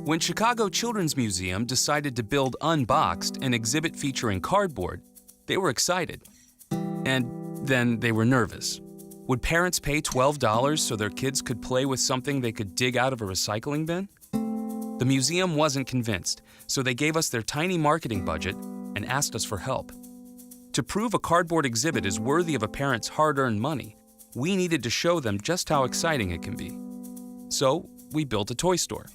When Chicago Children's Museum decided to build Unboxed, an exhibit featuring cardboard, they were excited. And then they were nervous. Would parents pay $12 so their kids could play with something they could dig out of a recycling bin? The museum wasn't convinced, so they gave us their tiny marketing budget and asked us for help. To prove a cardboard exhibit is worthy of a parent's hard-earned money, we needed to show them just how exciting it can be. So we built a toy store.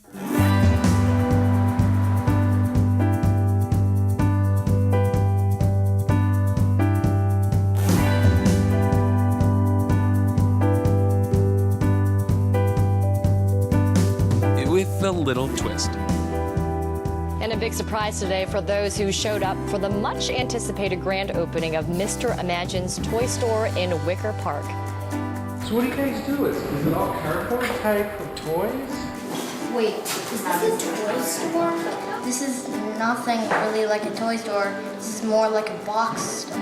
With a little twist. And a big surprise today for those who showed up for the much-anticipated grand opening of Mr. Imagine's toy store in Wicker Park. So what do you guys do? Is it all cardboard type of toys? Wait, is this a toy store? This is nothing really like a toy store. This is more like a box store.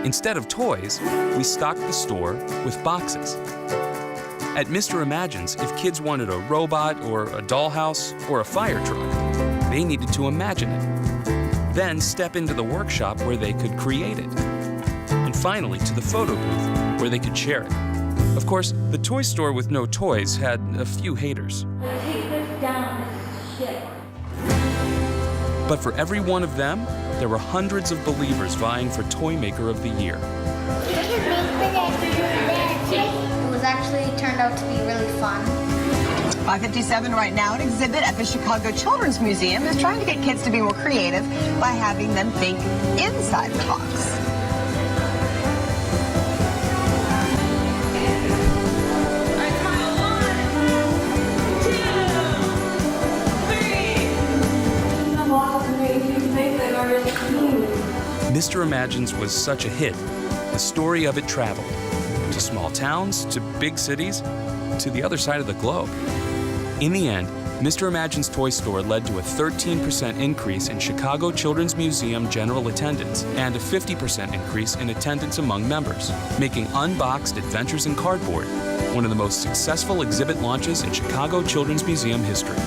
Instead of toys, we stocked the store with boxes. At Mr. Imagine's, if kids wanted a robot or a dollhouse or a fire truck, they needed to imagine it. Then step into the workshop where they could create it. And finally to the photo booth where they could share it. Of course, the toy store with no toys had a few haters. Take this down, this is shit. But for every one of them, there were hundreds of believers vying for Toy Maker of the Year. It actually turned out to be really fun. 557 right now, an exhibit at the Chicago Children's Museum is trying to get kids to be more creative by having them think inside the box. Mr. Imagine's was such a hit, the story of it traveled. To small towns, to big cities, to the other side of the globe. In the end, Mr. Imagine's toy store led to a 13% increase in Chicago Children's Museum general attendance and a 50% increase in attendance among members, making Unboxed Adventures in Cardboard one of the most successful exhibit launches in Chicago Children's Museum history.